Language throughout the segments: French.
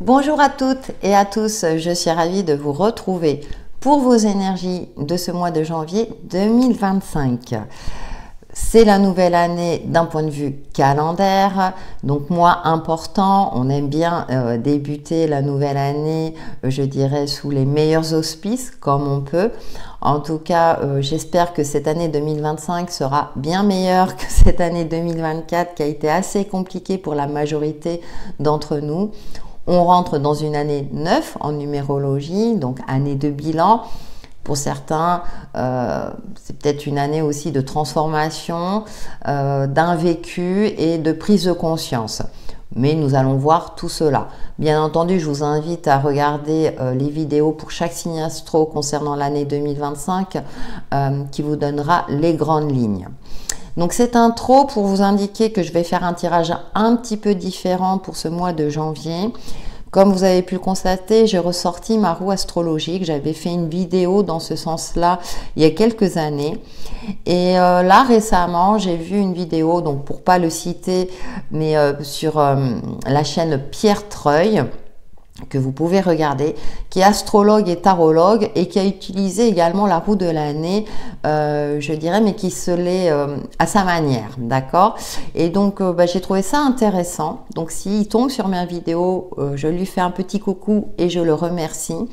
Bonjour à toutes et à tous, je suis ravie de vous retrouver pour vos énergies de ce mois de janvier 2025. C'est la nouvelle année d'un point de vue calendaire, donc mois important, on aime bien débuter la nouvelle année, je dirais, sous les meilleurs auspices comme on peut. En tout cas, j'espère que cette année 2025 sera bien meilleure que cette année 2024 qui a été assez compliquée pour la majorité d'entre nous. On rentre dans une année 9 en numérologie, donc année de bilan. Pour certains, c'est peut-être une année aussi de transformation, d'un vécu et de prise de conscience. Mais nous allons voir tout cela. Bien entendu, je vous invite à regarder les vidéos pour chaque signe astro concernant l'année 2025 qui vous donnera les grandes lignes. Donc cette intro pour vous indiquer que je vais faire un tirage un petit peu différent pour ce mois de janvier. Comme vous avez pu le constater, j'ai ressorti ma roue astrologique. J'avais fait une vidéo dans ce sens-là il y a quelques années. Et là, récemment, j'ai vu une vidéo, donc pour pas le citer, mais sur la chaîne Pierre Treuil, que vous pouvez regarder, qui est astrologue et tarologue et qui a utilisé également la roue de l'année, je dirais, mais qui se l'est à sa manière, d'accord? Et donc, j'ai trouvé ça intéressant. Donc, s'il tombe sur mes vidéos, je lui fais un petit coucou et je le remercie,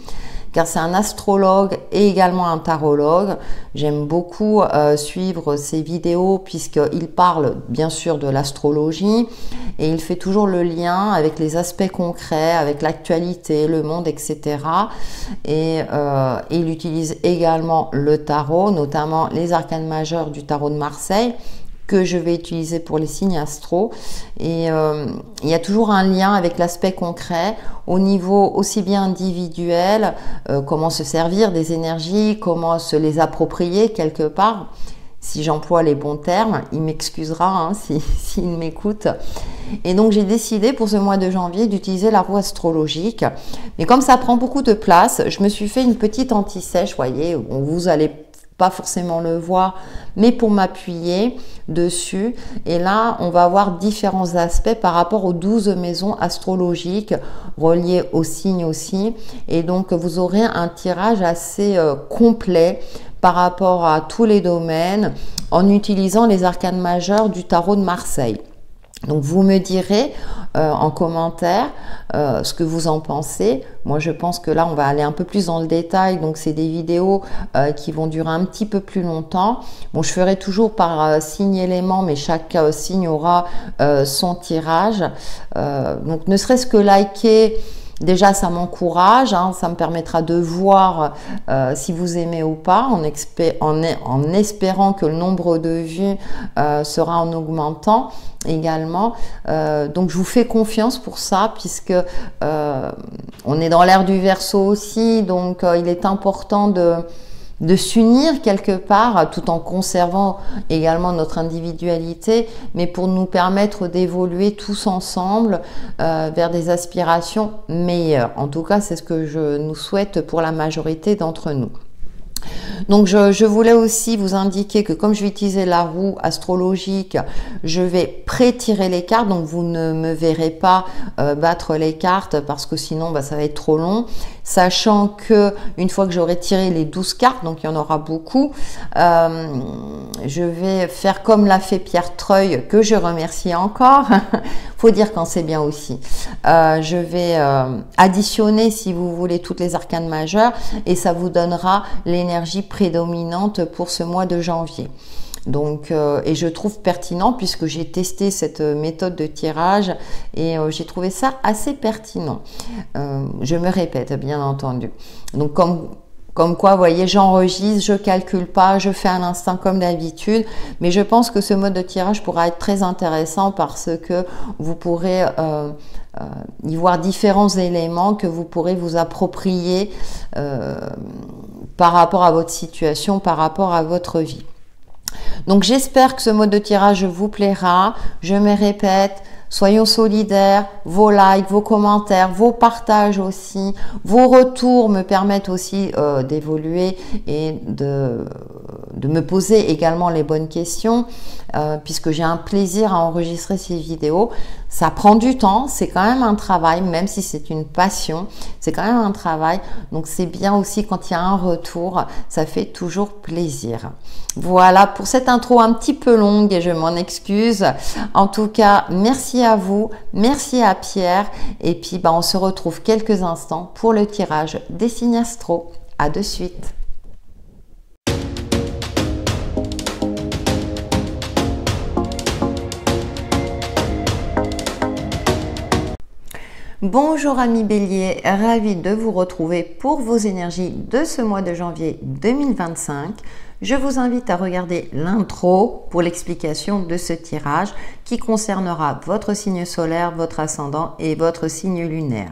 car c'est un astrologue et également un tarologue. J'aime beaucoup suivre ses vidéos puisqu'il parle bien sûr de l'astrologie et il fait toujours le lien avec les aspects concrets, avec l'actualité, le monde, etc. Et il utilise également le tarot, notamment les arcanes majeurs du tarot de Marseille, que je vais utiliser pour les signes astro. Et il y a toujours un lien avec l'aspect concret au niveau aussi bien individuel, comment se servir des énergies, comment se les approprier quelque part. Si j'emploie les bons termes, il m'excusera hein, s'il m'écoute. Et donc j'ai décidé pour ce mois de janvier d'utiliser la roue astrologique. Mais comme ça prend beaucoup de place, je me suis fait une petite anti-sèche, voyez, vous allez pas forcément le voir, mais pour m'appuyer dessus. Et là, on va avoir différents aspects par rapport aux 12 maisons astrologiques reliées aux signes aussi. Et donc, vous aurez un tirage assez complet par rapport à tous les domaines en utilisant les arcanes majeures du tarot de Marseille. Donc, vous me direz en commentaire ce que vous en pensez. Moi, je pense que là, on va aller un peu plus dans le détail. Donc, c'est des vidéos qui vont durer un petit peu plus longtemps. Bon, je ferai toujours par signe élément, mais chaque signe aura son tirage. Donc, ne serait-ce que liker. Déjà, ça m'encourage, hein, ça me permettra de voir si vous aimez ou pas, en espérant que le nombre de vues sera en augmentant également. Donc, je vous fais confiance pour ça, puisque on est dans l'ère du Verseau aussi, donc il est important de s'unir quelque part tout en conservant également notre individualité, mais pour nous permettre d'évoluer tous ensemble vers des aspirations meilleures. En tout cas, c'est ce que je nous souhaite pour la majorité d'entre nous. Donc, je voulais aussi vous indiquer que comme je vais utiliser la roue astrologique, je vais pré-tirer les cartes. Donc, vous ne me verrez pas battre les cartes parce que sinon, ça va être trop long. Sachant que une fois que j'aurai tiré les 12 cartes, donc il y en aura beaucoup, je vais faire comme l'a fait Pierre Treuil, que je remercie encore. Faut dire quand c'est bien aussi. Je vais additionner, si vous voulez, toutes les arcanes majeures et ça vous donnera l'énergie prédominante pour ce mois de janvier. Donc, et je trouve pertinent puisque j'ai testé cette méthode de tirage et j'ai trouvé ça assez pertinent. Je me répète, bien entendu. Donc, comme quoi, vous voyez, j'enregistre, je calcule pas, je fais à l'instinct comme d'habitude. Mais je pense que ce mode de tirage pourra être très intéressant parce que vous pourrez y voir différents éléments que vous pourrez vous approprier par rapport à votre situation, par rapport à votre vie. Donc j'espère que ce mode de tirage vous plaira. Je me répète, soyons solidaires, vos likes, vos commentaires, vos partages aussi, vos retours me permettent aussi d'évoluer et de me poser également les bonnes questions puisque j'ai un plaisir à enregistrer ces vidéos. Ça prend du temps, c'est quand même un travail, même si c'est une passion, c'est quand même un travail. Donc c'est bien aussi quand il y a un retour, ça fait toujours plaisir. Voilà pour cette intro un petit peu longue et je m'en excuse. En tout cas, merci à vous, merci à Pierre. Et puis on se retrouve quelques instants pour le tirage des signes astro. À de suite. Bonjour amis Bélier, ravi de vous retrouver pour vos énergies de ce mois de janvier 2025. Je vous invite à regarder l'intro pour l'explication de ce tirage qui concernera votre signe solaire, votre ascendant et votre signe lunaire.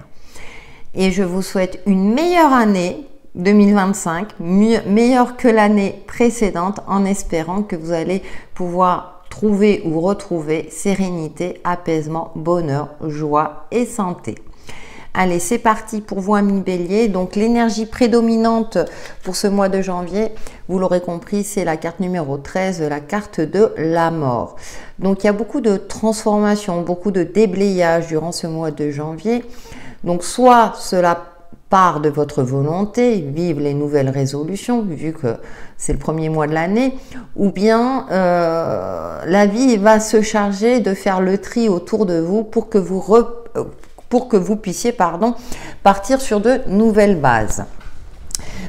Et je vous souhaite une meilleure année 2025, meilleure que l'année précédente, en espérant que vous allez pouvoir trouver ou retrouver sérénité, apaisement, bonheur, joie et santé. Allez, c'est parti pour vous amis Bélier. Donc l'énergie prédominante pour ce mois de janvier, vous l'aurez compris, c'est la carte numéro 13, la carte de la mort. Donc il y a beaucoup de transformations, beaucoup de déblayage durant ce mois de janvier. Donc soit cela part de votre volonté, vive les nouvelles résolutions, vu que c'est le premier mois de l'année, ou bien la vie va se charger de faire le tri autour de vous pour que vous puissiez partir sur de nouvelles bases.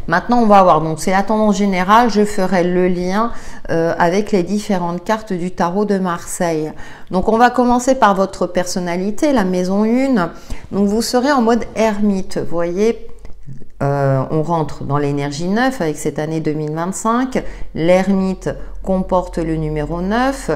Maintenant, on va voir, donc c'est la tendance générale, je ferai le lien avec les différentes cartes du tarot de Marseille. Donc, on va commencer par votre personnalité, la maison 1. Donc, vous serez en mode ermite, vous voyez, on rentre dans l'énergie 9 avec cette année 2025. L'ermite comporte le numéro 9.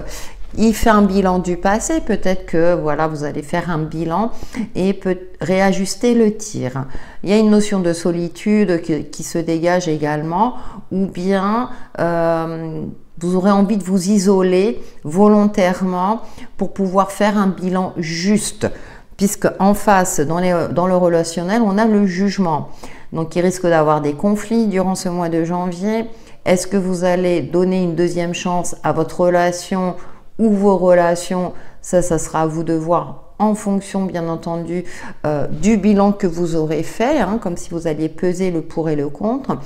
Il fait un bilan du passé, peut-être que voilà, vous allez faire un bilan et peut réajuster le tir. Il y a une notion de solitude qui se dégage également, ou bien vous aurez envie de vous isoler volontairement pour pouvoir faire un bilan juste, puisque en face, dans le relationnel, on a le jugement. Donc il risque d'avoir des conflits durant ce mois de janvier. Est-ce que vous allez donner une deuxième chance à votre relation ou vos relations? Ça sera à vous de voir en fonction, bien entendu, du bilan que vous aurez fait, comme si vous alliez peser le pour et le contre.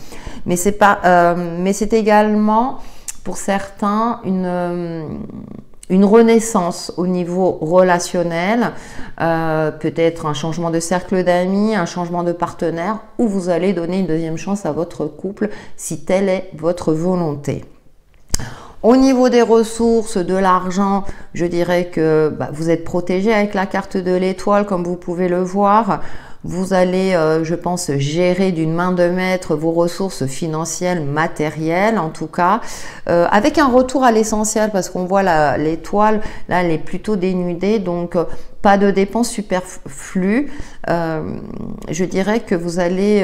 Mais c'est également, pour certains, une renaissance au niveau relationnel, peut-être un changement de cercle d'amis, un changement de partenaire, où vous allez donner une deuxième chance à votre couple, si telle est votre volonté. Au niveau des ressources, de l'argent, je dirais que vous êtes protégé avec la carte de l'étoile, comme vous pouvez le voir. Vous allez, je pense, gérer d'une main de maître vos ressources financières, matérielles en tout cas, avec un retour à l'essentiel, parce qu'on voit l'étoile, là, elle est plutôt dénudée, donc pas de dépenses superflues. Je dirais que vous allez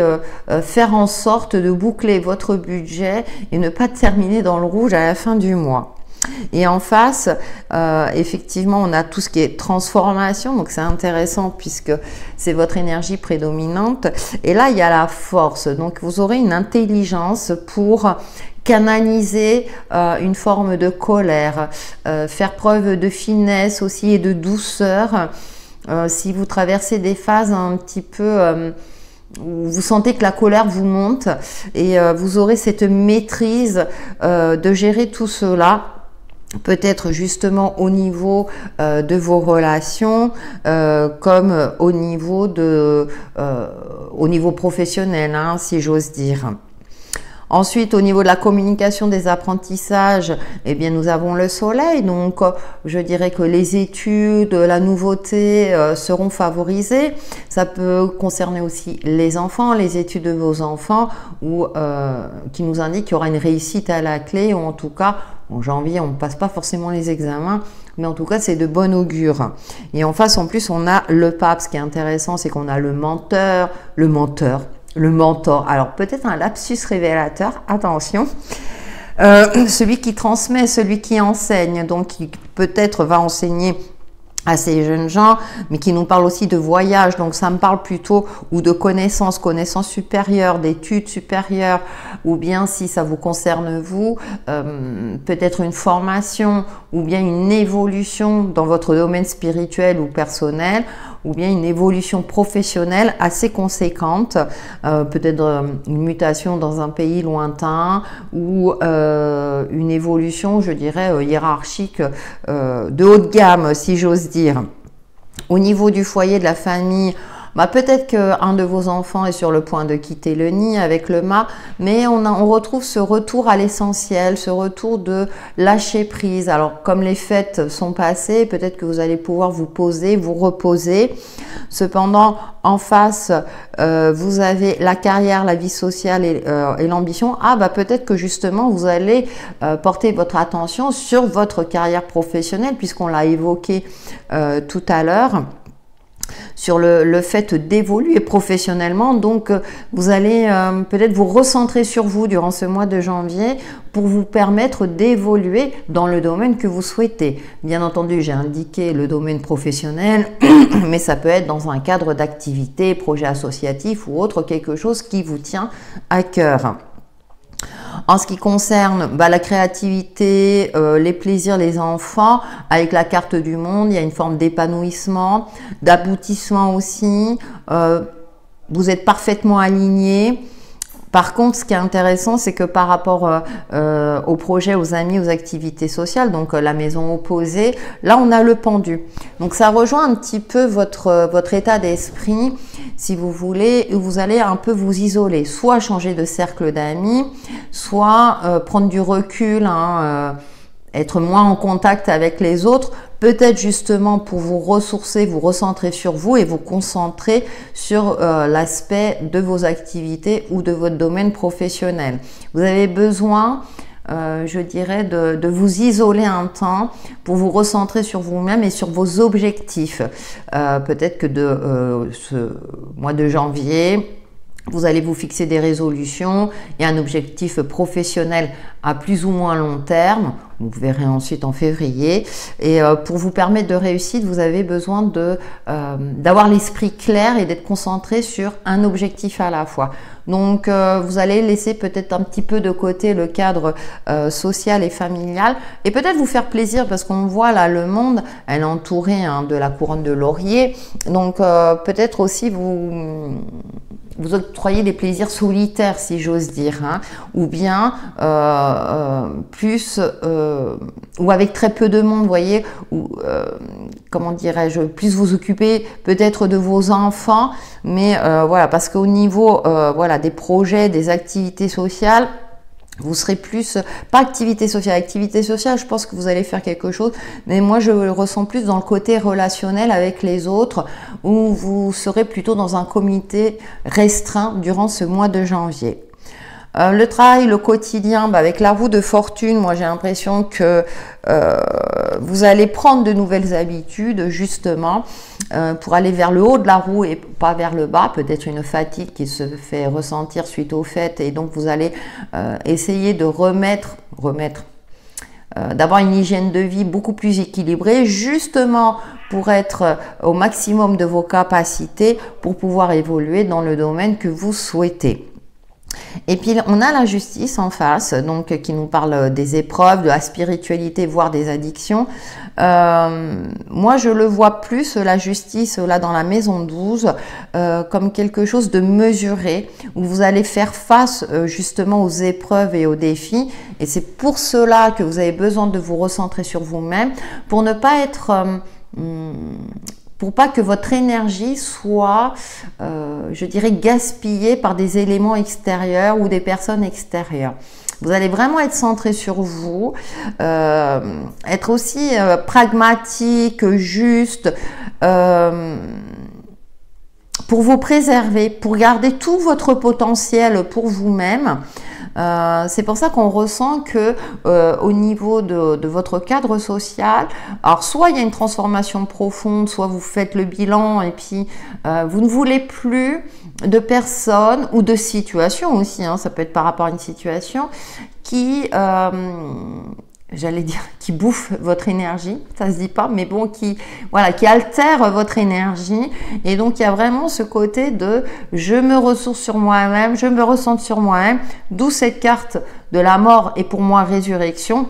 faire en sorte de boucler votre budget et ne pas terminer dans le rouge à la fin du mois. Et en face, effectivement, on a tout ce qui est transformation, donc c'est intéressant puisque c'est votre énergie prédominante. Et là, il y a la force, donc vous aurez une intelligence pour canaliser une forme de colère, faire preuve de finesse aussi et de douceur. Si vous traversez des phases un petit peu où vous sentez que la colère vous monte, et vous aurez cette maîtrise de gérer tout cela. Peut-être justement au niveau de vos relations, comme au niveau professionnel, si j'ose dire. Ensuite, au niveau de la communication, des apprentissages, eh bien, nous avons le soleil. Donc, je dirais que les études, la nouveauté seront favorisées. Ça peut concerner aussi les enfants, les études de vos enfants, ou qui nous indiquent qu'il y aura une réussite à la clé, ou en tout cas, en janvier, on ne passe pas forcément les examens, mais en tout cas, c'est de bon augure. Et en face, en plus, on a le pape. Ce qui est intéressant, c'est qu'on a le mentor. Alors, peut-être un lapsus révélateur, attention. Celui qui transmet, celui qui enseigne, donc qui peut-être va enseigner à ces jeunes gens, mais qui nous parlent aussi de voyage. Donc ça me parle plutôt ou de connaissances supérieures, d'études supérieures, ou bien si ça vous concerne vous, peut-être une formation ou bien une évolution dans votre domaine spirituel ou personnel, ou bien une évolution professionnelle assez conséquente, peut-être une mutation dans un pays lointain ou une évolution, je dirais, hiérarchique de haut de gamme, si j'ose dire. Au niveau du foyer, de la famille, bah peut-être qu'un de vos enfants est sur le point de quitter le nid avec le mât, mais on retrouve ce retour à l'essentiel, ce retour de lâcher prise. Alors, comme les fêtes sont passées, peut-être que vous allez pouvoir vous poser, vous reposer. Cependant, en face, vous avez la carrière, la vie sociale et l'ambition. Ah, bah peut-être que justement, vous allez porter votre attention sur votre carrière professionnelle, puisqu'on l'a évoqué tout à l'heure, sur le fait d'évoluer professionnellement. Donc vous allez peut-être vous recentrer sur vous durant ce mois de janvier pour vous permettre d'évoluer dans le domaine que vous souhaitez. Bien entendu, j'ai indiqué le domaine professionnel, mais ça peut être dans un cadre d'activité, projet associatif ou autre, quelque chose qui vous tient à cœur. En ce qui concerne la créativité, les plaisirs, les enfants, avec la carte du monde, il y a une forme d'épanouissement, d'aboutissement aussi. Vous êtes parfaitement aligné. Par contre, ce qui est intéressant, c'est que par rapport aux projets, aux amis, aux activités sociales, donc la maison opposée, là, on a le pendu. Donc, ça rejoint un petit peu votre état d'esprit, si vous voulez, où vous allez un peu vous isoler, soit changer de cercle d'amis, soit prendre du recul, être moins en contact avec les autres, peut-être justement pour vous ressourcer, vous recentrer sur vous et vous concentrer sur l'aspect de vos activités ou de votre domaine professionnel. Vous avez besoin, je dirais, de vous isoler un temps pour vous recentrer sur vous-même et sur vos objectifs. Peut-être que de ce mois de janvier, vous allez vous fixer des résolutions et un objectif professionnel à plus ou moins long terme. Vous verrez ensuite en février. Et pour vous permettre de réussir, vous avez besoin d'avoir l'esprit clair et d'être concentré sur un objectif à la fois. Donc, vous allez laisser peut-être un petit peu de côté le cadre social et familial et peut-être vous faire plaisir parce qu'on voit là le monde, elle est entourée de la couronne de laurier. Donc, peut-être aussi vous octroyez des plaisirs solitaires, si j'ose dire, ou bien plus ou avec très peu de monde, vous voyez, ou comment dirais-je, plus vous occuper peut-être de vos enfants, mais voilà, parce qu'au niveau voilà, des projets, des activités sociales, vous serez plus, pas activité sociale, je pense que vous allez faire quelque chose, mais moi je le ressens plus dans le côté relationnel avec les autres, où vous serez plutôt dans un comité restreint durant ce mois de janvier. Le travail, le quotidien, avec la roue de fortune, moi j'ai l'impression que vous allez prendre de nouvelles habitudes justement pour aller vers le haut de la roue et pas vers le bas, peut-être une fatigue qui se fait ressentir suite au fait et donc vous allez essayer de d'avoir une hygiène de vie beaucoup plus équilibrée justement pour être au maximum de vos capacités pour pouvoir évoluer dans le domaine que vous souhaitez. Et puis on a la justice en face, donc qui nous parle des épreuves, de la spiritualité, voire des addictions. Moi je le vois plus, la justice là dans la maison 12, comme quelque chose de mesuré, où vous allez faire face justement aux épreuves et aux défis. Et c'est pour cela que vous avez besoin de vous recentrer sur vous-même, pour ne pas être... pour pas que votre énergie soit, je dirais, gaspillée par des éléments extérieurs ou des personnes extérieures. Vous allez vraiment être centré sur vous, être aussi pragmatique, juste, pour vous préserver, pour garder tout votre potentiel pour vous-même. C'est pour ça qu'on ressent que au niveau de votre cadre social, alors soit il y a une transformation profonde, soit vous faites le bilan et puis vous ne voulez plus de personnes ou de situations aussi, ça peut être par rapport à une situation qui j'allais dire, qui bouffe votre énergie, ça se dit pas, mais bon, voilà, qui altère votre énergie. Et donc, il y a vraiment ce côté de je me ressource sur moi-même, je me ressens sur moi-même, d'où cette carte de la mort et pour moi résurrection.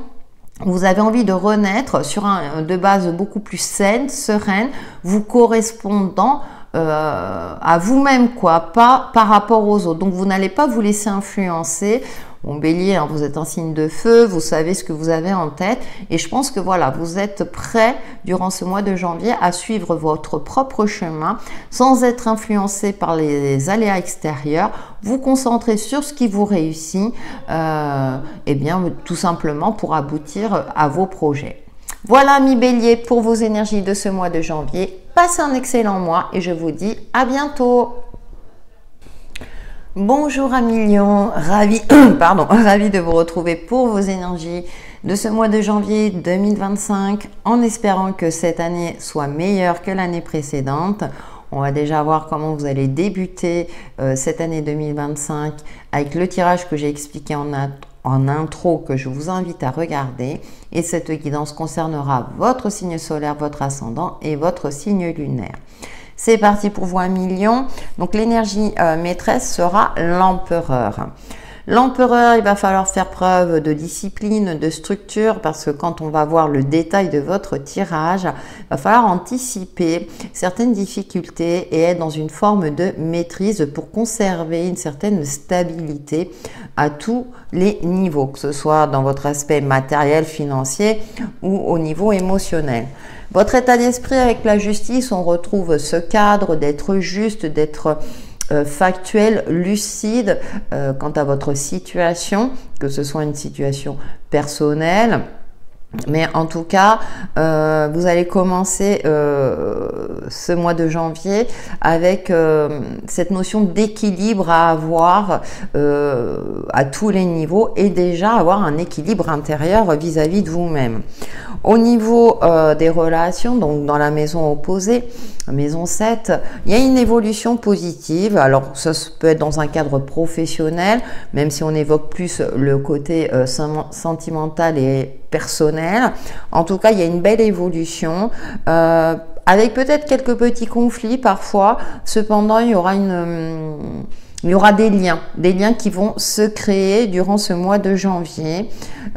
Vous avez envie de renaître sur de base beaucoup plus saine, sereine, vous correspondant à vous-même, quoi, pas par rapport aux autres. Donc, vous n'allez pas vous laisser influencer. Bon, Bélier, hein, vous êtes un signe de feu, vous savez ce que vous avez en tête et je pense que voilà, vous êtes prêt durant ce mois de janvier à suivre votre propre chemin sans être influencé par les aléas extérieurs, vous concentrer sur ce qui vous réussit, et bien tout simplement pour aboutir à vos projets. Voilà, amis Bélier, pour vos énergies de ce mois de janvier. Passez un excellent mois et je vous dis à bientôt. Bonjour amis Lions, ravi de vous retrouver pour vos énergies de ce mois de janvier 2025 en espérant que cette année soit meilleure que l'année précédente. On va déjà voir comment vous allez débuter cette année 2025 avec le tirage que j'ai expliqué en intro que je vous invite à regarder et cette guidance concernera votre signe solaire, votre ascendant et votre signe lunaire. C'est parti pour vous, amis Lions. Donc l'énergie maîtresse sera l'empereur. L'empereur, il va falloir faire preuve de discipline, de structure, parce que quand on va voir le détail de votre tirage, il va falloir anticiper certaines difficultés et être dans une forme de maîtrise pour conserver une certaine stabilité à tous les niveaux, que ce soit dans votre aspect matériel, financier ou au niveau émotionnel. Votre état d'esprit avec la justice, on retrouve ce cadre d'être juste, d'être factuel, lucide quant à votre situation, que ce soit une situation personnelle. Mais en tout cas, vous allez commencer ce mois de janvier avec cette notion d'équilibre à avoir à tous les niveaux et déjà avoir un équilibre intérieur vis-à-vis de vous-même. Au niveau des relations, donc dans la maison opposée, maison 7, il y a une évolution positive. Alors ça peut être dans un cadre professionnel, même si on évoque plus le côté sentimental et personnel. En tout cas, il y a une belle évolution. Avec peut-être quelques petits conflits parfois. Cependant, il y aura des liens qui vont se créer durant ce mois de janvier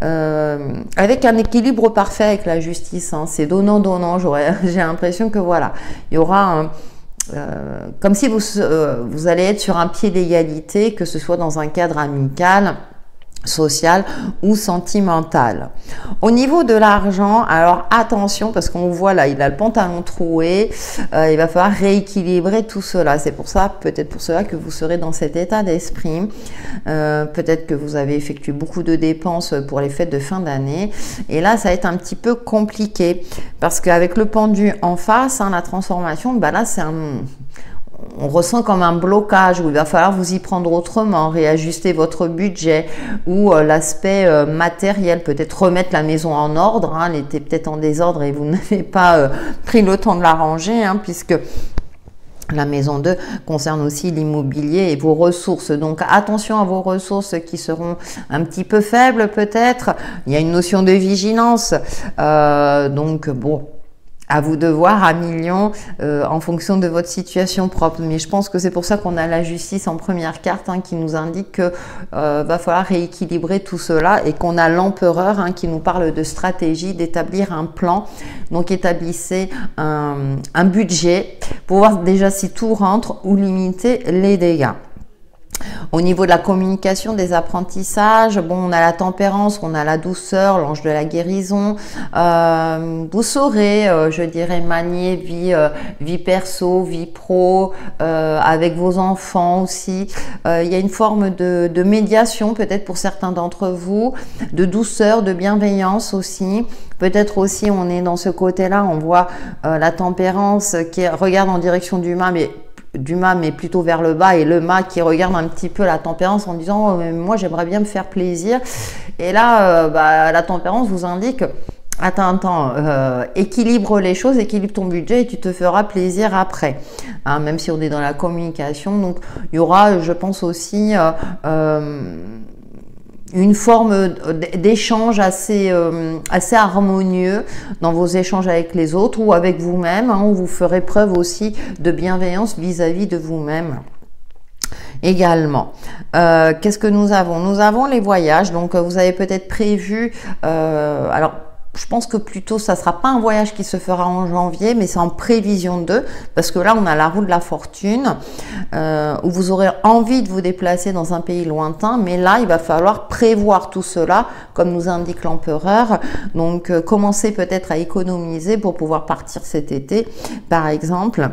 avec un équilibre parfait avec la justice. Hein. C'est donnant-donnant. J'ai l'impression que voilà, il y aura comme si vous allez être sur un pied d'égalité, que ce soit dans un cadre amical, social ou sentimental. Au niveau de l'argent, alors attention parce qu'on voit là, il a le pantalon troué, il va falloir rééquilibrer tout cela. C'est pour ça, peut-être pour cela que vous serez dans cet état d'esprit. Peut-être que vous avez effectué beaucoup de dépenses pour les fêtes de fin d'année et là, ça va être un petit peu compliqué parce qu'avec le pendu en face, hein, la transformation, bah là, on ressent comme un blocage où il va falloir vous y prendre autrement, réajuster votre budget ou l'aspect matériel, peut-être remettre la maison en ordre. Hein, elle était peut-être en désordre et vous n'avez pas pris le temps de la ranger, hein, puisque la maison 2 concerne aussi l'immobilier et vos ressources. Donc, attention à vos ressources qui seront un petit peu faibles peut-être. Il y a une notion de vigilance. Donc, bon... À vous de voir, amis Lions, en fonction de votre situation propre. Mais je pense que c'est pour ça qu'on a la justice en première carte, hein, qui nous indique que va falloir rééquilibrer tout cela et qu'on a l'empereur, hein, qui nous parle de stratégie, d'établir un plan. Donc établissez un budget pour voir déjà si tout rentre ou limiter les dégâts. Au niveau de la communication, des apprentissages, bon, on a la tempérance, on a la douceur, l'ange de la guérison. Vous saurez, je dirais, manier vie perso, vie pro, avec vos enfants aussi. Il y a une forme de médiation peut-être pour certains d'entre vous, de douceur, de bienveillance aussi. Peut-être aussi, on est dans ce côté-là, on voit la tempérance qui regarde en direction du mât, mais plutôt vers le bas, et le mât qui regarde un petit peu la tempérance en disant moi j'aimerais bien me faire plaisir. Et là la tempérance vous indique attends, équilibre les choses, équilibre ton budget et tu te feras plaisir après, hein, même si on est dans la communication. Donc il y aura, je pense aussi, une forme d'échange assez harmonieux dans vos échanges avec les autres ou avec vous-même, hein, où vous ferez preuve aussi de bienveillance vis-à-vis de vous-même. Également, qu'est-ce que nous avons? Nous avons les voyages, donc vous avez peut-être prévu, alors je pense que plutôt ça sera pas un voyage qui se fera en janvier, mais c'est en prévision d'eux, parce que là on a la roue de la fortune, où vous aurez envie de vous déplacer dans un pays lointain, mais là il va falloir prévoir tout cela, comme nous indique l'empereur. Donc commencez peut-être à économiser pour pouvoir partir cet été, par exemple.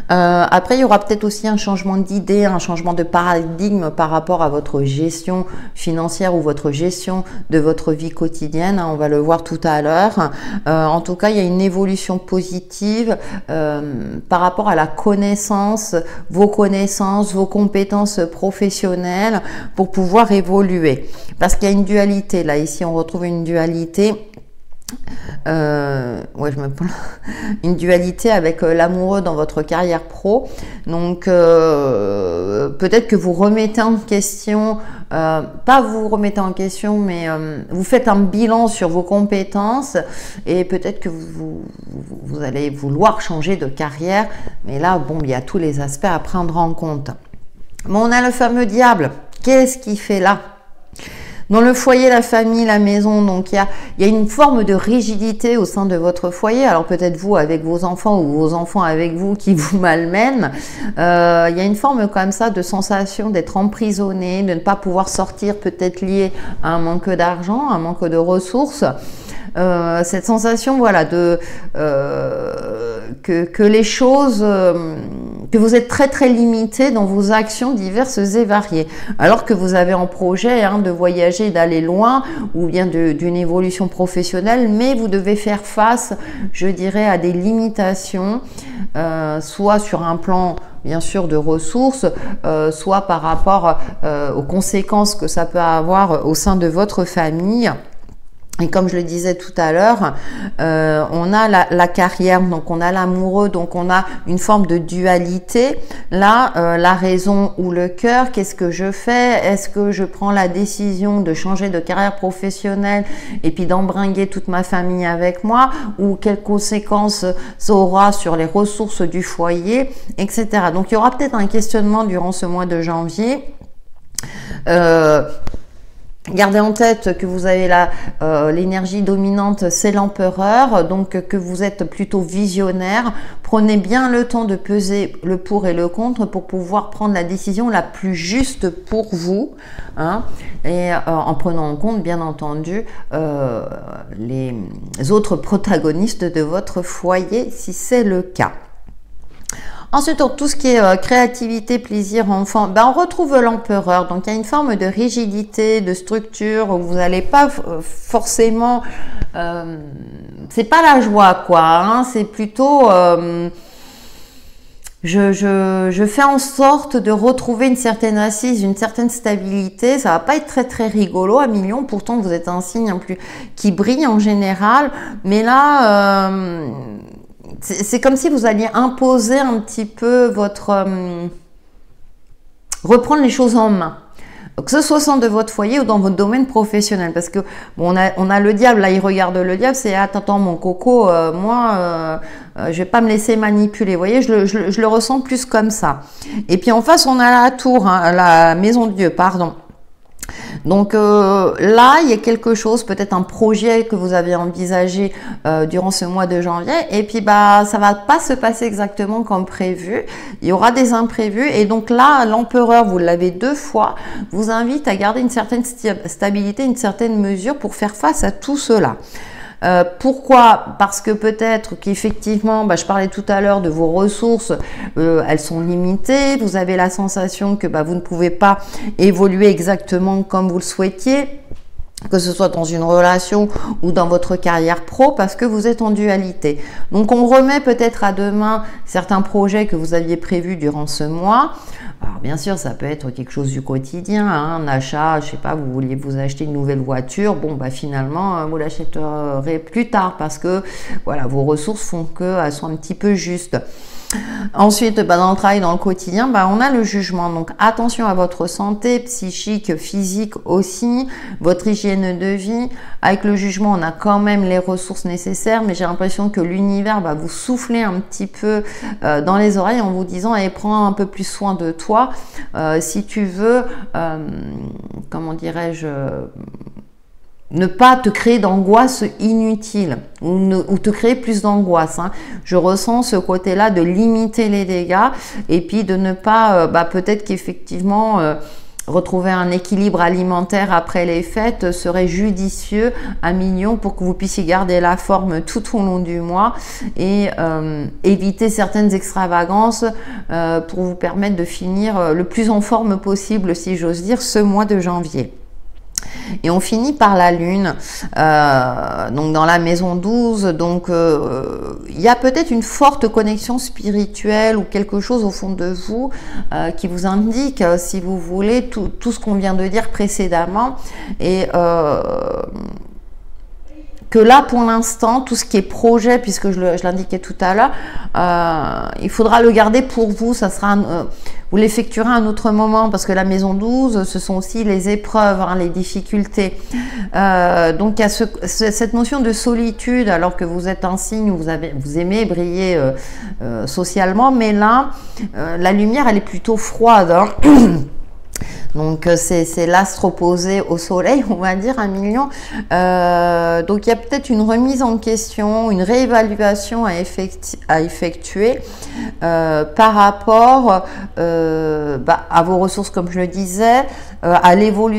Après, il y aura peut-être aussi un changement d'idée, un changement de paradigme par rapport à votre gestion financière ou votre gestion de votre vie quotidienne. On va le voir tout à l'heure. En tout cas, il y a une évolution positive par rapport à la connaissance, vos compétences professionnelles pour pouvoir évoluer. Parce qu'il y a une dualité. Là, ici, on retrouve une dualité. Ouais, une dualité avec l'amoureux dans votre carrière pro. Donc peut-être que vous remettez en question, pas vous remettez en question, mais vous faites un bilan sur vos compétences et peut-être que vous allez vouloir changer de carrière. Mais là, bon, il y a tous les aspects à prendre en compte. Bon, on a le fameux diable. Qu'est-ce qu'il fait là? Dans le foyer, la famille, la maison, donc il y a une forme de rigidité au sein de votre foyer. Alors peut-être vous avec vos enfants ou vos enfants avec vous qui vous malmènent. Il y a une forme comme ça de sensation d'être emprisonné, de ne pas pouvoir sortir, peut-être lié à un manque d'argent, un manque de ressources. Cette sensation, voilà, de que les choses, que vous êtes très très limité dans vos actions diverses et variées, alors que vous avez en projet de voyager, d'aller loin, ou bien d'une évolution professionnelle, mais vous devez faire face, je dirais, à des limitations, soit sur un plan bien sûr de ressources, soit par rapport aux conséquences que ça peut avoir au sein de votre famille. Et comme je le disais tout à l'heure, on a la carrière, donc on a l'amoureux, donc on a une forme de dualité. Là, la raison ou le cœur, qu'est-ce que je fais? Est-ce que je prends la décision de changer de carrière professionnelle et puis d'embringuer toute ma famille avec moi? Ou quelles conséquences ça aura sur les ressources du foyer, etc. Donc il y aura peut-être un questionnement durant ce mois de janvier. Gardez en tête que vous avez l'énergie dominante, c'est l'empereur, donc que vous êtes plutôt visionnaire. Prenez bien le temps de peser le pour et le contre pour pouvoir prendre la décision la plus juste pour vous, et en prenant en compte, bien entendu, les autres protagonistes de votre foyer, si c'est le cas. Ensuite, tout ce qui est créativité, plaisir, enfant, on retrouve l'empereur. Donc, il y a une forme de rigidité, de structure où vous n'allez pas forcément... c'est pas la joie, quoi. C'est plutôt... je fais en sorte de retrouver une certaine assise, une certaine stabilité. Ça va pas être très très rigolo à millions. Pourtant, vous êtes un signe qui brille en général. Mais là... c'est comme si vous alliez imposer un petit peu votre... reprendre les choses en main. Que ce soit au sein de votre foyer ou dans votre domaine professionnel. Parce que bon, on a le diable, là il regarde le diable, c'est attends mon coco, moi je vais pas me laisser manipuler. Vous voyez, je le ressens plus comme ça. Et puis en face on a la tour, la maison de Dieu, pardon. Donc là, il y a quelque chose, peut-être un projet que vous avez envisagé durant ce mois de janvier, et puis ça va pas se passer exactement comme prévu. Il y aura des imprévus, et donc là, l'empereur, vous l'avez 2 fois, vous invite à garder une certaine stabilité, une certaine mesure pour faire face à tout cela. Pourquoi? Parce que peut-être qu'effectivement, je parlais tout à l'heure de vos ressources, elles sont limitées, vous avez la sensation que vous ne pouvez pas évoluer exactement comme vous le souhaitiez, que ce soit dans une relation ou dans votre carrière pro, parce que vous êtes en dualité. Donc on remet peut-être à demain certains projets que vous aviez prévus durant ce mois. Alors bien sûr, ça peut être quelque chose du quotidien, hein, un achat, je sais pas, vous vouliez vous acheter une nouvelle voiture, bon bah finalement vous l'achèterez plus tard parce que voilà, vos ressources font qu'elles sont un petit peu justes. Ensuite, dans le travail, dans le quotidien, on a le jugement. Donc, attention à votre santé psychique, physique aussi, votre hygiène de vie. Avec le jugement, on a quand même les ressources nécessaires, mais j'ai l'impression que l'univers va vous souffler un petit peu dans les oreilles en vous disant, allez, prends un peu plus soin de toi. Si tu veux, comment dirais-je, ne pas te créer d'angoisse inutile ou te créer plus d'angoisse. Hein. Je ressens ce côté-là de limiter les dégâts et puis de ne pas, peut-être qu'effectivement, retrouver un équilibre alimentaire après les fêtes serait judicieux à mignon pour que vous puissiez garder la forme tout au long du mois et éviter certaines extravagances pour vous permettre de finir le plus en forme possible, si j'ose dire, ce mois de janvier. Et on finit par la lune, donc dans la maison 12, donc il y a peut-être une forte connexion spirituelle ou quelque chose au fond de vous qui vous indique, si vous voulez, tout ce qu'on vient de dire précédemment. Et que là, pour l'instant, tout ce qui est projet, puisque je l'indiquais tout à l'heure, il faudra le garder pour vous. Ça sera vous l'effectuerez à un autre moment, parce que la maison 12, ce sont aussi les épreuves, hein, les difficultés. Donc, il y a cette notion de solitude, alors que vous êtes un signe où vous aimez briller socialement, mais là, la lumière, elle est plutôt froide. Hein. Donc, c'est l'astre opposé au soleil, on va dire, 1 million. Donc, il y a peut-être une remise en question, une réévaluation à effectuer par rapport à vos ressources, comme je le disais, à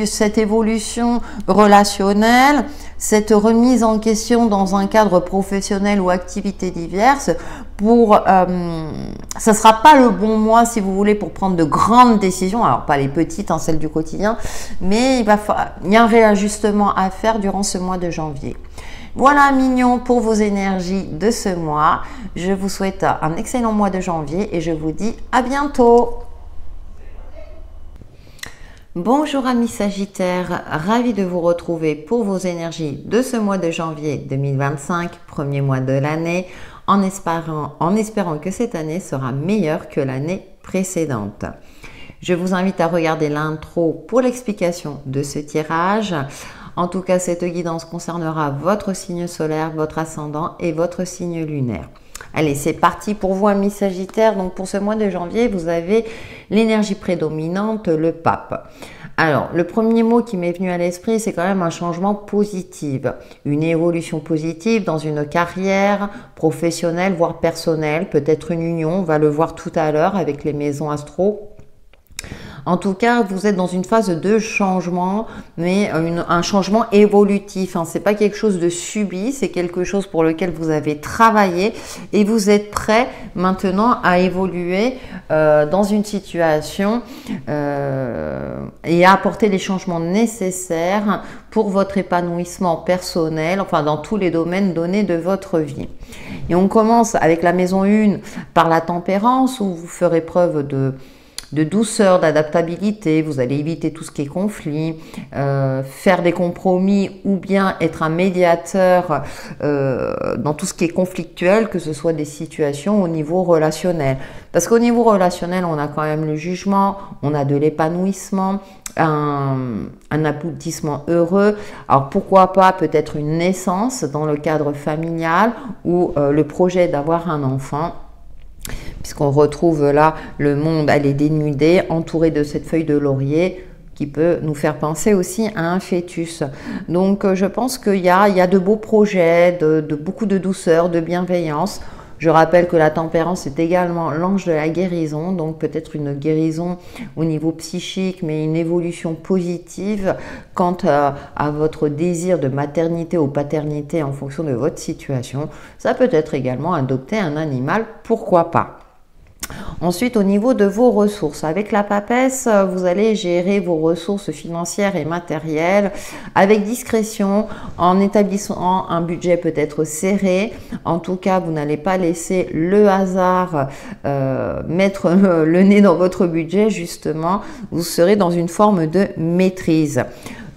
cette évolution relationnelle, cette remise en question dans un cadre professionnel ou activités diverses. Ça sera pas le bon mois, si vous voulez, pour prendre de grandes décisions, alors pas les petites, hein, celles du quotidien, mais il y a un réajustement à faire durant ce mois de janvier. Voilà, mignon, pour vos énergies de ce mois. Je vous souhaite un excellent mois de janvier et je vous dis à bientôt. Bonjour amis Sagittaires, ravi de vous retrouver pour vos énergies de ce mois de janvier 2025, premier mois de l'année, en espérant que cette année sera meilleure que l'année précédente. Je vous invite à regarder l'intro pour l'explication de ce tirage. En tout cas, cette guidance concernera votre signe solaire, votre ascendant et votre signe lunaire. Allez, c'est parti pour vous, amis Sagittaires. Donc, pour ce mois de janvier, vous avez l'énergie prédominante, le pape. Alors, le premier mot qui m'est venu à l'esprit, c'est quand même un changement positif. Une évolution positive dans une carrière professionnelle, voire personnelle. Peut-être une union, on va le voir tout à l'heure avec les maisons astro. En tout cas, vous êtes dans une phase de changement, mais un changement évolutif. Hein. Ce n'est pas quelque chose de subi, c'est quelque chose pour lequel vous avez travaillé et vous êtes prêt maintenant à évoluer dans une situation et à apporter les changements nécessaires pour votre épanouissement personnel, enfin dans tous les domaines donnés de votre vie. Et on commence avec la maison 1 par la tempérance, où vous ferez preuve de douceur, d'adaptabilité, vous allez éviter tout ce qui est conflit, faire des compromis ou bien être un médiateur dans tout ce qui est conflictuel, que ce soit des situations au niveau relationnel. Parce qu'au niveau relationnel, on a quand même le jugement, on a de l'épanouissement, un aboutissement heureux. Alors pourquoi pas peut-être une naissance dans le cadre familial ou le projet d'avoir un enfant. Puisqu'on retrouve là le monde, elle est dénudée, entourée de cette feuille de laurier qui peut nous faire penser aussi à un fœtus. Donc je pense qu'il y a de beaux projets, de beaucoup de douceur, de bienveillance. Je rappelle que la tempérance est également l'ange de la guérison, donc peut-être une guérison au niveau psychique, mais une évolution positive quant à votre désir de maternité ou paternité en fonction de votre situation. Ça peut être également adopter un animal, pourquoi pas. Ensuite, au niveau de vos ressources, avec la papesse, vous allez gérer vos ressources financières et matérielles avec discrétion, en établissant un budget peut-être serré. En tout cas, vous n'allez pas laisser le hasard mettre le nez dans votre budget, justement. Vous serez dans une forme de maîtrise.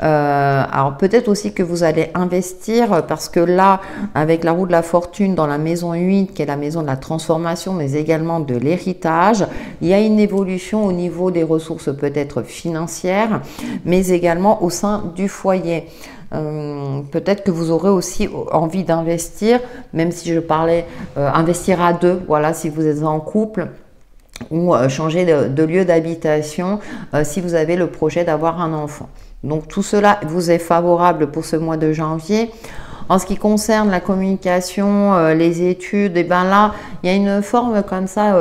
Alors peut-être aussi que vous allez investir parce que là, avec la roue de la fortune dans la maison 8, qui est la maison de la transformation, mais également de l'héritage, il y a une évolution au niveau des ressources peut-être financières, mais également au sein du foyer. Peut-être que vous aurez aussi envie d'investir, même si je parlais investir à deux, voilà, si vous êtes en couple, ou changer de lieu d'habitation si vous avez le projet d'avoir un enfant. Donc tout cela vous est favorable pour ce mois de janvier. En ce qui concerne la communication, les études, et ben là, il y a une forme comme ça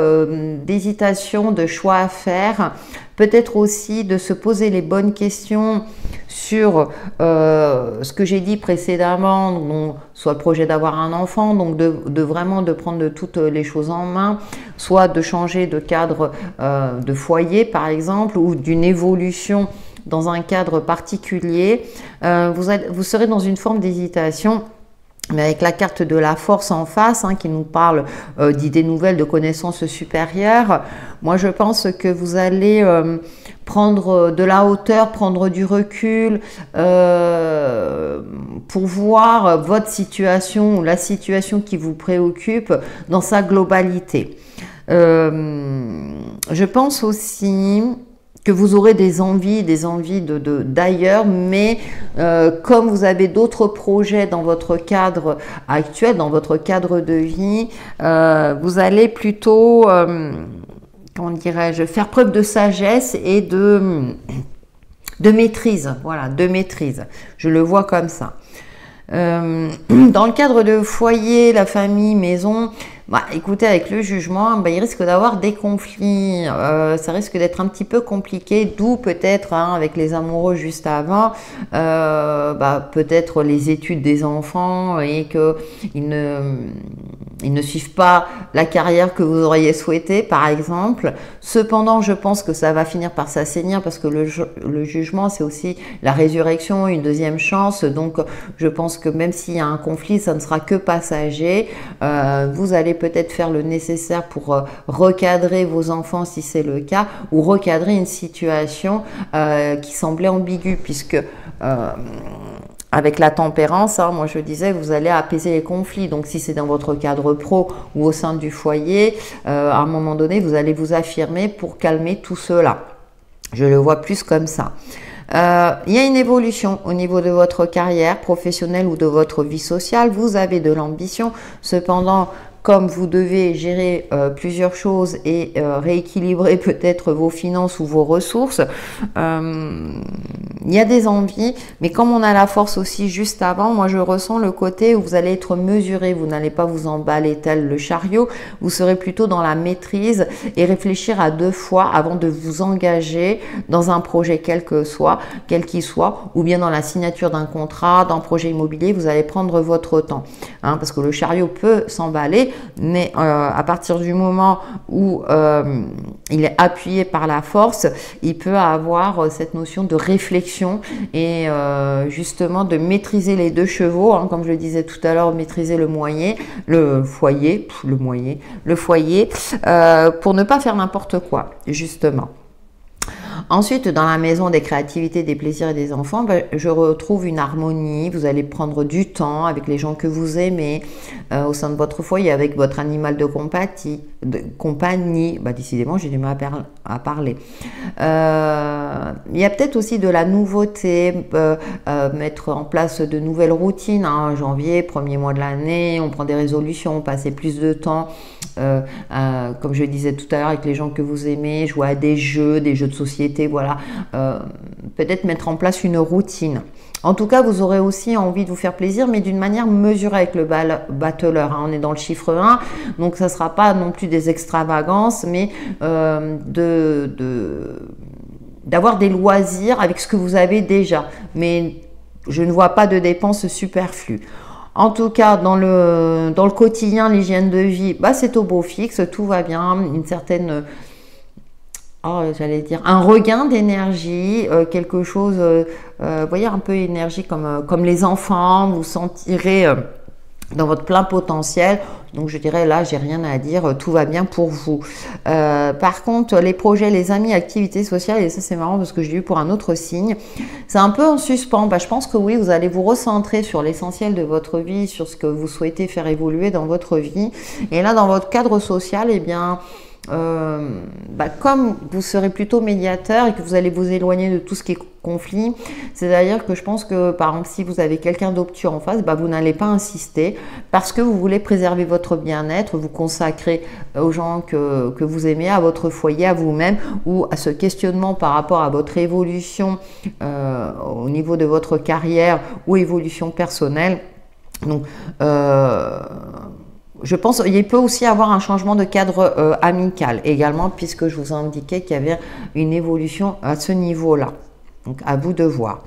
d'hésitation, de choix à faire. Peut-être aussi de se poser les bonnes questions sur ce que j'ai dit précédemment, donc, soit le projet d'avoir un enfant, donc de vraiment de prendre toutes les choses en main, soit de changer de cadre de foyer par exemple, ou d'une évolution dans un cadre particulier. Vous serez dans une forme d'hésitation. Mais avec la carte de la force en face, qui nous parle d'idées nouvelles, de connaissances supérieures, moi je pense que vous allez prendre de la hauteur, prendre du recul pour voir votre situation ou la situation qui vous préoccupe dans sa globalité. Je pense aussi que vous aurez des envies d'ailleurs, mais comme vous avez d'autres projets dans votre cadre actuel, dans votre cadre de vie, vous allez plutôt, comment dirais-je, faire preuve de sagesse et de maîtrise, voilà, de maîtrise. Je le vois comme ça. Dans le cadre de foyer, la famille, maison, écoutez, avec le jugement, il risque d'avoir des conflits, ça risque d'être un petit peu compliqué, d'où peut-être avec les amoureux juste avant, peut-être les études des enfants et qu'ils ne suivent pas la carrière que vous auriez souhaité, par exemple. Cependant, je pense que ça va finir par s'assainir parce que le jugement, c'est aussi la résurrection, une deuxième chance. Donc, je pense que même s'il y a un conflit, ça ne sera que passager. Vous allez peut-être faire le nécessaire pour recadrer vos enfants si c'est le cas, ou recadrer une situation qui semblait ambiguë, puisque avec la tempérance, moi je disais, vous allez apaiser les conflits. Donc si c'est dans votre cadre pro ou au sein du foyer, à un moment donné, vous allez vous affirmer pour calmer tout cela. Je le vois plus comme ça. Il y a une évolution au niveau de votre carrière professionnelle ou de votre vie sociale. Vous avez de l'ambition. Cependant, comme vous devez gérer plusieurs choses et rééquilibrer peut-être vos finances ou vos ressources, il y a des envies, mais comme on a la force aussi juste avant, moi je ressens le côté où vous allez être mesuré, vous n'allez pas vous emballer tel le chariot, vous serez plutôt dans la maîtrise et réfléchir à deux fois avant de vous engager dans un projet quel qu'il soit, ou bien dans la signature d'un contrat, d'un projet immobilier, vous allez prendre votre temps, parce que le chariot peut s'emballer, mais à partir du moment où il est appuyé par la force, il peut avoir cette notion de réflexion et justement de maîtriser les deux chevaux, comme je le disais tout à l'heure, maîtriser le foyer pour ne pas faire n'importe quoi, justement. Ensuite, dans la maison des créativités, des plaisirs et des enfants, je retrouve une harmonie. Vous allez prendre du temps avec les gens que vous aimez au sein de votre foyer, avec votre animal de compagnie. Décidément, j'ai du mal à parler. Il y a peut-être aussi de la nouveauté, mettre en place de nouvelles routines. Janvier, premier mois de l'année, on prend des résolutions, passer plus de temps, comme je le disais tout à l'heure, avec les gens que vous aimez, jouer à des jeux de société, voilà. Peut-être mettre en place une routine. En tout cas, vous aurez aussi envie de vous faire plaisir, mais d'une manière mesurée avec le battleur. On est dans le chiffre 1, donc ça ne sera pas non plus des extravagances, mais d'avoir des loisirs avec ce que vous avez déjà. Mais je ne vois pas de dépenses superflues. En tout cas, dans le quotidien, l'hygiène de vie, bah, c'est au beau fixe, tout va bien, une certaine, j'allais dire, un regain d'énergie, quelque chose, vous voyez, un peu énergie comme les enfants, vous sentirez dans votre plein potentiel. Donc je dirais là, j'ai rien à dire, tout va bien pour vous. Par contre, les projets, les amis, activités sociales, et ça c'est marrant parce que j'ai eu pour un autre signe, c'est un peu en suspens. Bah, je pense que oui, vous allez vous recentrer sur l'essentiel de votre vie, sur ce que vous souhaitez faire évoluer dans votre vie. Et là, dans votre cadre social, eh bien, comme vous serez plutôt médiateur et que vous allez vous éloigner de tout ce qui est conflit, c'est-à-dire que je pense que par exemple si vous avez quelqu'un d'obtus en face, vous n'allez pas insister parce que vous voulez préserver votre bien-être, vous consacrer aux gens que vous aimez, à votre foyer, à vous-même ou à ce questionnement par rapport à votre évolution au niveau de votre carrière ou évolution personnelle. Donc je pense qu'il peut aussi avoir un changement de cadre amical également, puisque je vous indiquais qu'il y avait une évolution à ce niveau-là. Donc à vous de voir.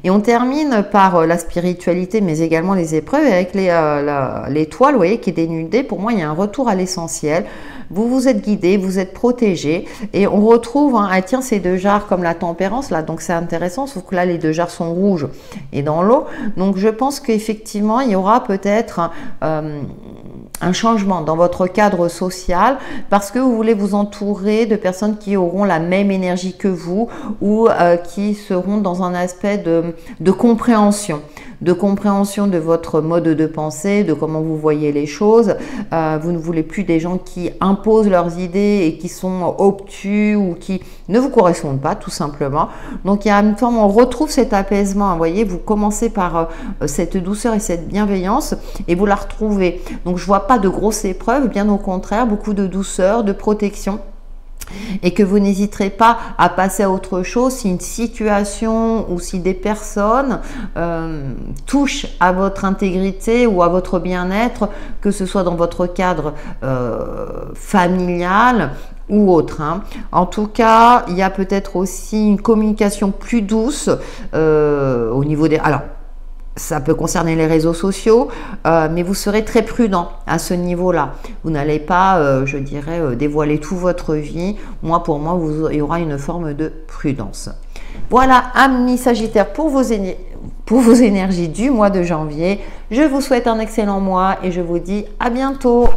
Et on termine par la spiritualité, mais également les épreuves avec l'étoile, vous voyez, qui est dénudée. Pour moi, il y a un retour à l'essentiel. Vous vous êtes guidé, vous êtes protégé. Et on retrouve, tiens, ces deux jarres comme la tempérance, là. Donc c'est intéressant, sauf que là, les deux jarres sont rouges et dans l'eau. Donc je pense qu'effectivement, il y aura peut-être un changement dans votre cadre social parce que vous voulez vous entourer de personnes qui auront la même énergie que vous ou qui seront dans un aspect de compréhension de votre mode de pensée, de comment vous voyez les choses. Vous ne voulez plus des gens qui imposent leurs idées et qui sont obtus ou qui ne vous correspondent pas, tout simplement. Donc, il y a une forme, on retrouve cet apaisement. Vous voyez, vous commencez par cette douceur et cette bienveillance et vous la retrouvez. Donc, je vois pas de grosses épreuves, bien au contraire, beaucoup de douceur, de protection. Et que vous n'hésiterez pas à passer à autre chose si une situation ou si des personnes touchent à votre intégrité ou à votre bien-être, que ce soit dans votre cadre familial ou autre. En tout cas, il y a peut-être aussi une communication plus douce au niveau des... Alors, ça peut concerner les réseaux sociaux, mais vous serez très prudent à ce niveau-là. Vous n'allez pas, je dirais, dévoiler toute votre vie. Pour moi, il y aura une forme de prudence. Voilà, amis Sagittaires, pour vos énergies du mois de janvier. Je vous souhaite un excellent mois et je vous dis à bientôt.